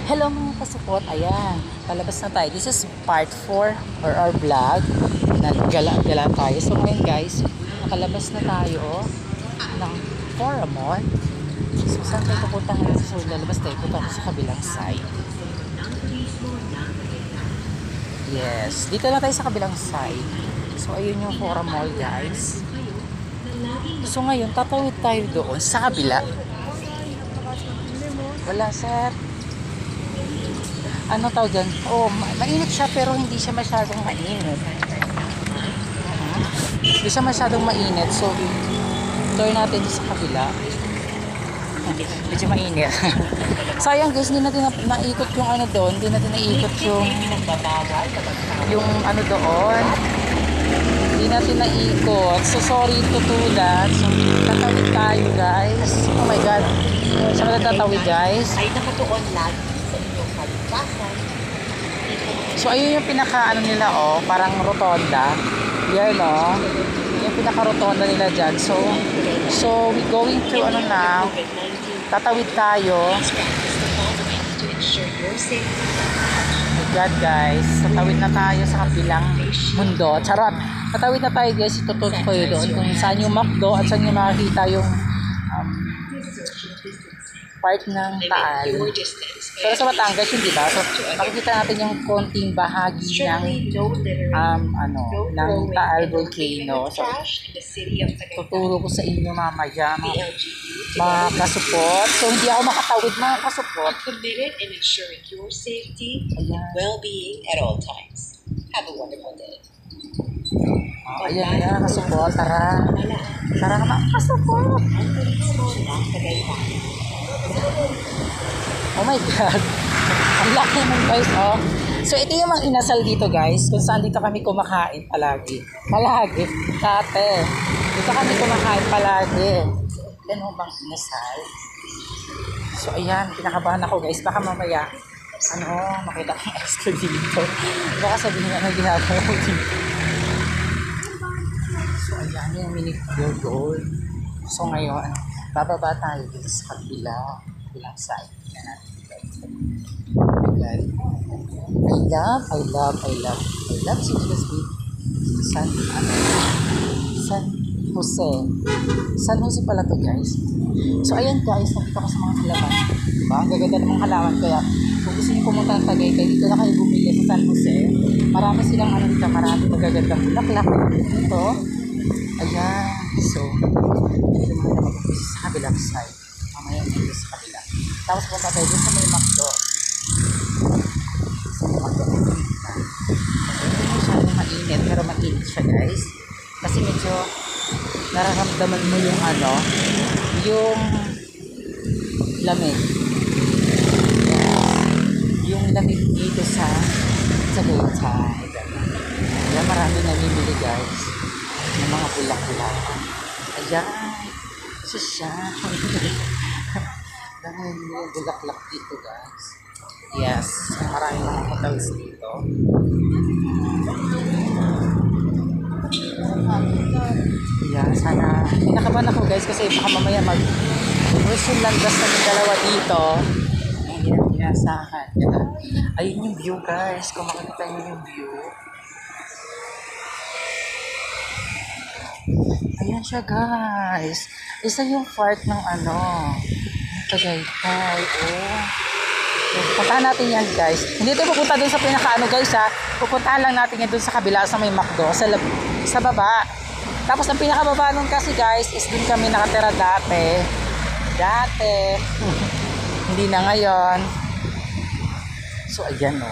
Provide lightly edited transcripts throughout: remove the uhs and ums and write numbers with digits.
Hello mga kasupot, ayan, palabas na tayo. This is part 4 or our vlog. Naggala-gala tayo. So ngayon guys, nakalabas na tayo ng Fora Mall. So saan tayo pupunta ngayon? So lalabas tayo, pupunta sa kabilang side. Yes, dito na tayo sa kabilang side. So ayun yung Fora Mall guys. So ngayon, tatawid tayo doon sa kabila. Wala sir. Ano tawag dyan? Oh, mainit siya pero hindi siya masyadong mainit. Hindi siya masyadong mainit. So, turn natin sa kabila. Medyo mainit. Sayang guys, hindi natin naikot yung ano doon. Hindi natin naikot yung ano doon. Hindi natin naikot. So, sorry to do that. So, tatawid tayo guys. Oh my God. Saan na tatawid guys? Ay nakatuon lagi sa inyong kaligtasan. So ayun yung pinaka ano nila oh, parang rotonda. Yan oh. Yung pinaka rotonda nila diyan. So we going to ano na, tatawid tayo. My God guys, tatawid na tayo sa kabilang mundo. Charot. Tatawid na tayo guys, ituturo ko yun doon kung saan yung McDo at saan yung makikita yung part ng Taal. Pero sa Batangas yun, diba? So, makikita natin yung konting bahagi ng ng Taal Volcano. So, tuturo ko sa inyo mamaya mga kasupot. So, hindi ako makatawid mga kasupot. Committed in ensuring your safety and well-being at all times. Have a wonderful day. Oh, ayan na, kasupot. Tara. Tara naman, kasupot. Oh my God. Ang laki naman guys, oh. So, ito yung mga inasal dito guys. Kung saan dito kami kumakain palagi. Palagi. Dati. Dito kami kumakain palagi. Yan mo bang inasal? So, ayan. Pinakabahan ako guys. Baka mamaya, makita ko yung extra dito. Baka sabihin ano ginagawa ko dito. So, ayan yung mini goal. So, ngayon, bababa tayo dito sa kabilang side. Yan natin. I love seriously San Jose pala to guys. So ayan guys, nakita ko sa mga halaman, diba? Ang gaganda ng mga halaman. Kaya kung gusto nyo pumunta ng Tagaytay, dito na kayo bumili sa San Jose. Marami silang dito, marami magagandang bulaklak dito. Ayan. So dito mga mag-umpis sa kabilang side. Mamaya dito sa kabila. Tapos punta tayo dito sa may McDo. Hindi masyadong mainit, pero mainit siya guys. Kasi medyo nararamdaman mo yung yung lamig. Yung lamig dito sa Tagaytay. Kaya marami namimili guys ng mga bulak-bulakan. Ayan. Isa siya. Dami yung bulaklak dito guys. Yes, maraming mga hotels dito. Yeah, sana pinakaban ako guys kasi baka mamaya mag-resume landas na yung dalawa dito. Hindi na pinasahan. Ayun yung view guys, kung makikita nyo yung view. Ayan siya guys. Isa yung part ng Tagaytay. Oh. Puntahan natin yan guys. Hindi tayo pupunta dun sa pinaka guys ha. Pupuntahan lang natin yan dun sa kabila sa may McDo. Sa baba. Tapos ang pinakababa nun kasi guys is dun kami nakatira dati. Hindi na ngayon. So ayan o.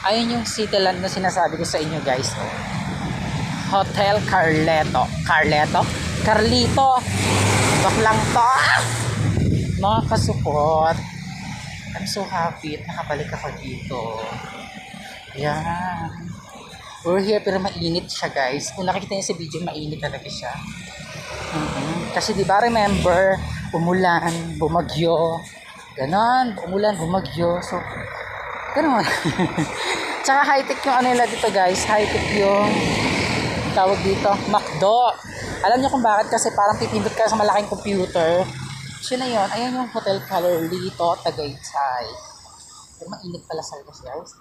Ayun yung Cityland na sinasabi ko sa inyo guys. Hotel Carlito. Baklang to. Mga kasupot. I'm so happy at nakabalik ako dito. Ayan. We're here pero mainit siya guys. Kung nakikita niyo sa video, mainit talaga siya. Kasi di ba remember, umulan, bumagyo. Ganon, umulan, bumagyo. So, ganon. Tsaka high-tech yung nila dito guys. High-tech yung tawag dito, McDo. Alam niyo kung bakit? Kasi parang pipindot ka sa malaking computer. So na yun, ayan yung Hotel Color Lito, Tagaytay. Pero mainit pala sa guys.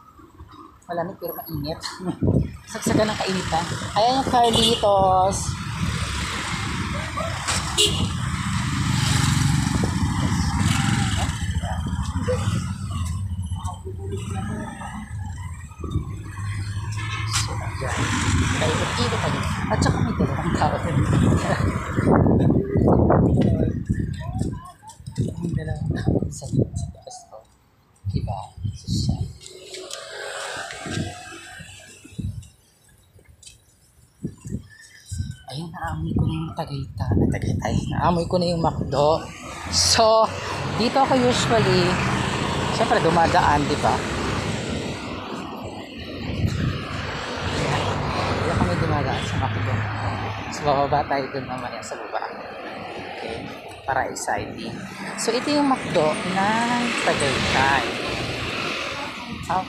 Malamig pero mainit. Sagsagan ng kainitan. Ayan yung Carlitos. So, ayan. Kainit-init pa yun. At saka may dalawang tao din. May dalawang tao sa taas ko. Diba? So, siya. Ayun, naamoy ko na yung Tagaytay. Naamoy ko na yung McDo. So, dito ako usually, syempre dumadaan, di ba? Dito kami dumadaan sa McDo. So, bababa tayo dun mamaya sa baba. Okay? Para exciting. So, ito yung McDo ng Tagaytay. Oh,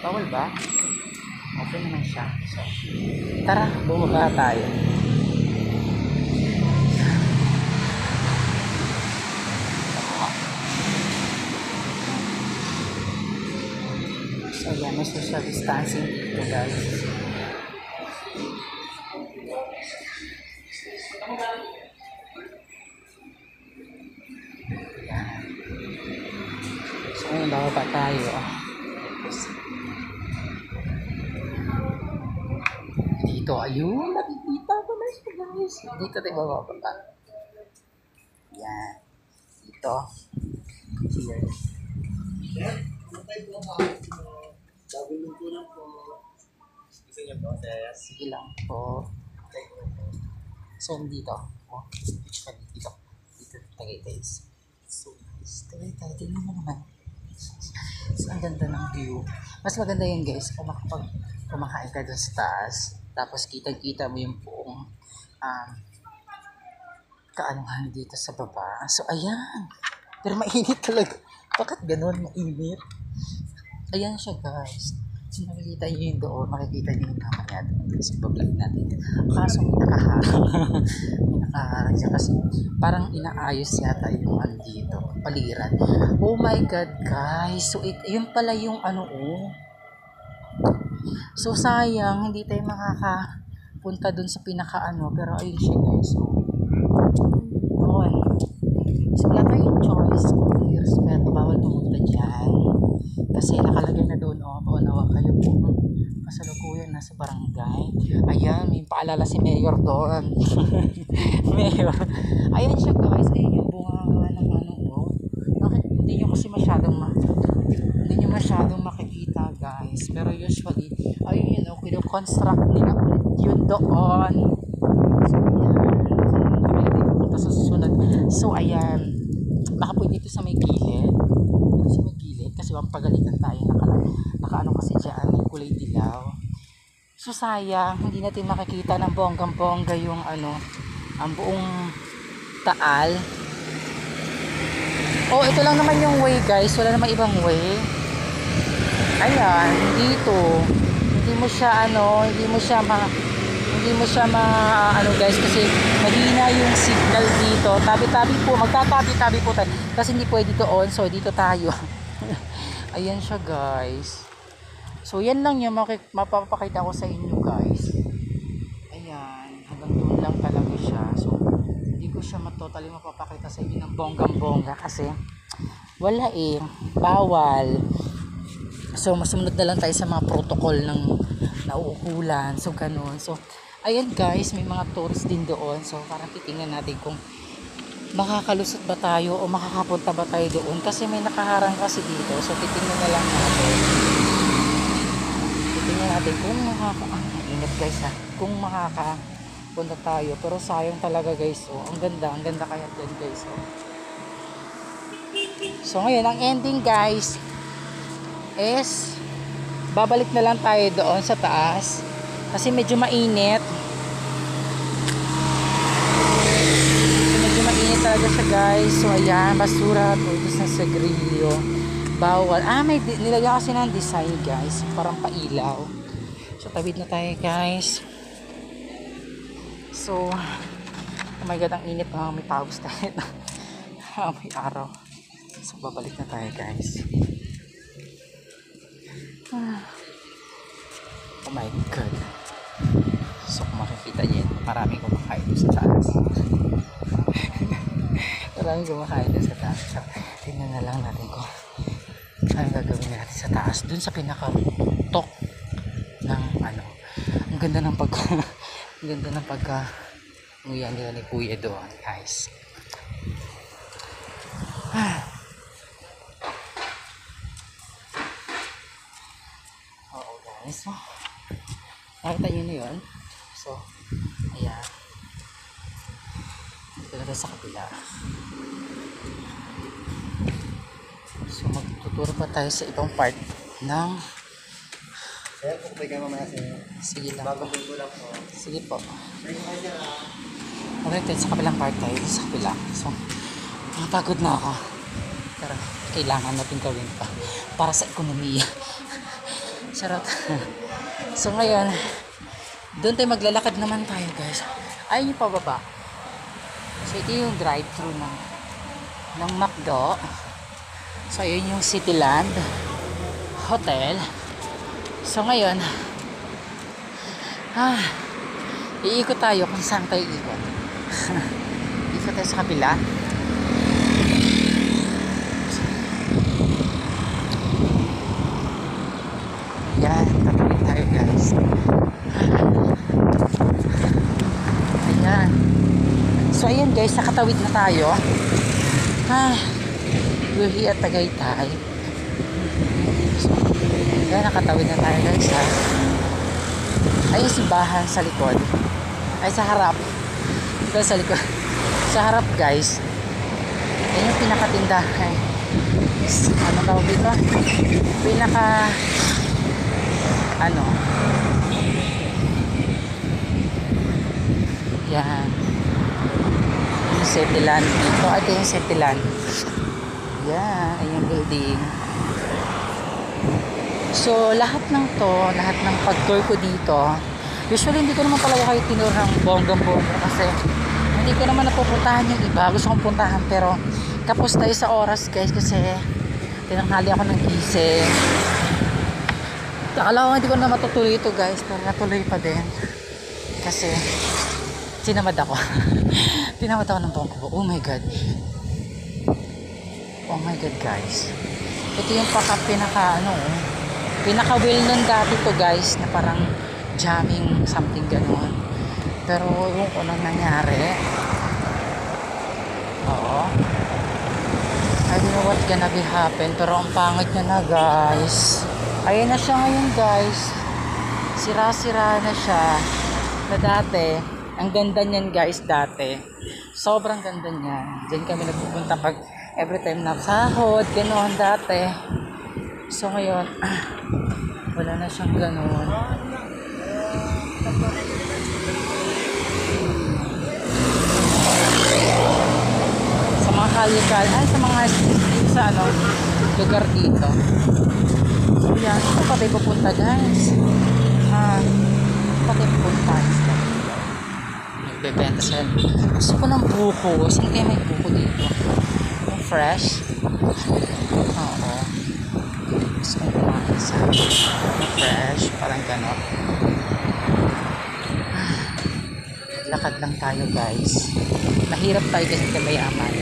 bawal ba? Okay naman siya. So, tara, bumaba tayo. So, yan, may social distancing dito, guys. Yan. So, ngayon, bababa tayo. Dito, ayun, nakikita ko na siya, guys. Dito tayo bababa. Yan. Dito. Here. Gusto niyo po, sir? Sige lang po. So, dito. Oh, dito. Dito, Tagaytay. So, Tagaytay. Tingnan mo naman. So, ang ganda ng view. Mas maganda yun, guys, kung kumakain ka doon sa taas. Tapos, kita-kita mo yung buong kaanuhan dito sa baba. So, ayan. Pero mainit talaga. Bakit ganun? Mainit. Ayan siya, guys. So, nakikita nyo yung doon. Makikita nyo yung mamaya doon. Kasi pag-vlog natin. Kaso may nakaharang. May nakaharang siya. Kasi parang inaayos yata yung dito. Paliran. Oh my God, guys. So, yun pala yung So, sayang. Hindi tayo makakapunta doon sa pinaka-ano. Pero ayun siya, guys. So, so, wala tayong choice. Respeto, bawal pumunta dyan. Kasi nakalagay na doon, paunawa kayo po. Kasalukuyan nasa barangay. Ayan, may paalala si Mayor doon. Mayor. Ayan siya, guys. Ayan yung bunga ng hindi nyo kasi hindi nyo masyadong makikita, guys. Pero usually, ayun yun, kino-construct nila ulit yun doon. So, ayan. Sa susunod. So, ayan. Baka po dito sa may gilid. Kasi pampagalitan tayo. Nakaano kasi dyan. May kulay dilaw. So, sayang. Hindi natin makikita ng bonggang-bongga yung ang buong Taal. Oh, ito lang naman yung way, guys. Wala naman ibang way. Ayan. Dito. Hindi mo siya guys, kasi mahina yung signal dito. Tabi-tabi po, magtatabi-tabi po tayo kasi hindi pwede doon, so dito tayo. Ayan siya, guys. So yan lang yung mapapakita ko sa inyo, guys. Ayan, hanggang doon lang talaga siya. So hindi ko siya totally mapapakita sa inyo ng bonggang-bongga kasi wala bawal. So masunod na lang tayo sa mga protocol ng nauukulan. So ganun. So ayan, guys, may mga tourists din doon. So parang titingnan natin kung makakalusot ba tayo o makakapunta ba tayo doon. Kasi may nakaharang kasi dito. So titingnan na lang natin. Titingnan natin kung ingat, guys, ha. Kung makakapunta tayo. Pero sayang talaga, guys. Oh, ang ganda kaya din, guys. Oh. So ngayon, ang ending, guys, is babalik na lang tayo doon sa taas. Kasi medyo mainit. Talaga siya, guys. So ayan, basura at utos na sa grilyo. Bawal. May nilagyan kasi ng design, guys. Parang pailaw. So tabid na tayo, guys. So oh my God, ang init. May pawis tayo. May araw. So, babalik na tayo guys. Oh my God. So, kung makikita niyo, maraming kumakain doon sa taas. Maraming kumakain doon sa taas. So, tingnan na lang natin kung ano gagawin natin sa taas. Doon sa pinaka-tok ng ano. Ang ganda ng ang ganda ng nguya nila ni Kuya doon, guys. Oo, guys. So, nakita nyo na yun. So, ayan. Dito na sa kapila. So, magtuturo pa tayo sa ibang part ng... Sir, kung kayo mamaya sir. Sige lang Bago po. po lang po. Sige po. Thank you sir. Okay, tayo sa kapilang part tayo. Sa kapila. So, napagod na ako. Pero, kailangan natin gawin pa. Para sa ekonomiya. Charot. So, ngayon, doon tayo maglalakad naman tayo, guys. Ayun yung pababa. So, ito yung drive-thru ng McDo. So, ayun yung Cityland Hotel. So, ngayon, iikot tayo kung saan tayo ikot. Ikot tayo sa kabila. Ayan, tatawid tayo, guys. Ayan. So, ayan, guys, nakatawid na tayo. We're here at Tagaytay. So, ayan, nakatawid na tayo, guys, ha. Ayun, simbahan sa likod. Ay, sa harap. Ito sa likod. Sa harap, guys. Ayan yung pinakatindahan. Ano tawag dito? Yan. Yung Cityland dito. Ito yung Cityland. Yan. Ayun yung building. So, lahat ng pag-tour ko dito, usually hindi ko naman talaga kayo tinur ng bonggang-bongga kasi hindi ko naman napupuntahan yung iba. Gusto kong puntahan pero kapos tayo sa oras, guys, kasi tinanghali ako ng gising. Akala ko hindi ko na matutuloy ito, guys, pero natuloy pa din kasi tinamad ako. Tinamad ako ng bongga. Oh my God. Oh my God, guys. Ito yung pinaka well known dati to, guys, na parang jamming something gano'n. Pero yung anong nangyari. Oo. I don't know what gonna be happen, pero ang pangit niya na, guys. Ayun na siya ngayon, guys. Sira-sira na siya. Na dati, ang ganda niyan, guys, dati. Sobrang ganda niyan. Diyan kami nagpupunta pag every time na sahod, gano'n dati. So ngayon, wala na siyang gano'n. Sa mga kalikal, sa lugar dito. So yan, ito pa tayo pupunta, guys. Ito pa tayo pupunta. Nagbebenta sila. Gusto ko ng buko. Saan kaya may buko dito? Yung fresh? Oo. Gusto kong kumain sa fresh. Parang gano'n. Lakad lang tayo, guys. Mahirap tayo kasi mayaman.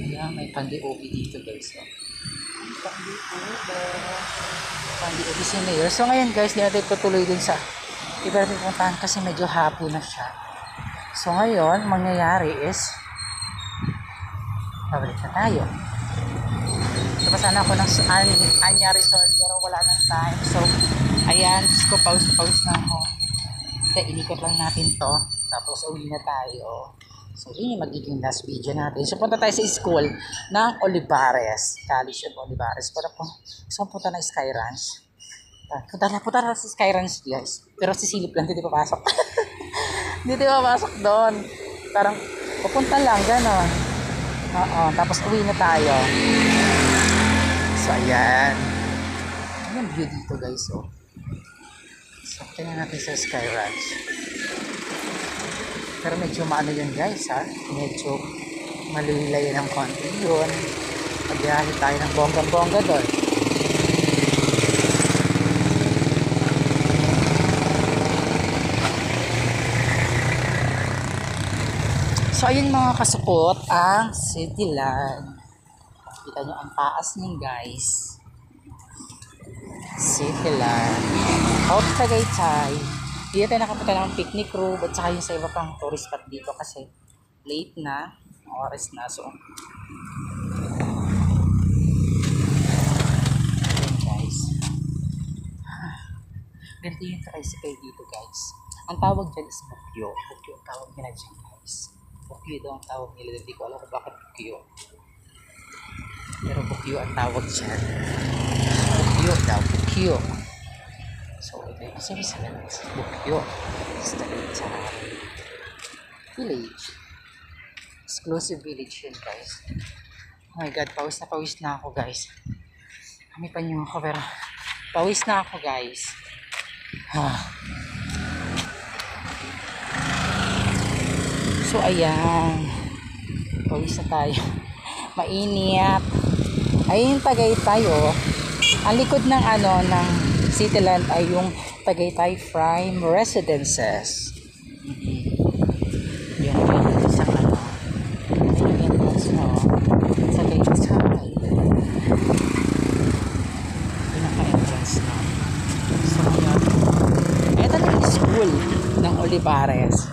Ayan, may pandi-obi dito, guys. Pandi-obi senior. So ngayon, guys, di natin tutuloy dun sa iba natin puntahan kasi medyo hapon na siya. So ngayon, mangyayari is pabalik na tayo. Diba sana ako ng Anya Resort pero wala nang time. So, ayan, ko pause na ako. Kasi inikot lang natin to. Tapos uwi na tayo. So, yun yung magiging last video natin. So, punta tayo sa school ng Olivares. College of Olivares. Pero po, gusto kong punta ng Sky Ranch. Punta na sa Sky Ranch, guys. Pero sisilip lang, hindi papasok. Hindi papasok doon. Parang, pupunta lang, gano'n. Oo, tapos uwi na tayo. So, ayan. Ayan view dito, guys. So, tingnan natin sa Sky Ranch. Pero medyo maano yun guys ha. Medyo malulay ng konti yun. Pagbiyahe tayo ng bonggang-bongga doon. So ayun mga kasupot, ang Cityland. Kita nyo ang taas niyan guys. Cityland. Out Tagaytay. Dito tayo nakapunta ng picnic room at saka yung sa iba pang tourist spot dito kasi late na. Oras na. So ayun guys. Ganito yung tricycle dito guys. Ang tawag dyan is Bukyo. Bukyo ang tawag nila dyan guys. Bukyo daw ang tawag nila. Hindi ko alam kung bakit Bukyo. Pero Bukyo ang tawag dyan. Bukyo daw. Bukyo. So, ito yung sabi-sabi Bukyo. Sa Tagaytay Village. Exclusive village yun guys. Oh my god, pawis na ako guys. Kami pa nyo ako pero pawis na ako guys. So ayan, pawis na tayo. Mainit. Ayun yung Tagaytay oh. Ang likod ng ng Cityland ay yung Tagaytay Prime Residences. Yan yung isang yung entrance no. Sa Tagaytay. Pinaka-entrance na. So yun. Ito na yung school ng Olivares.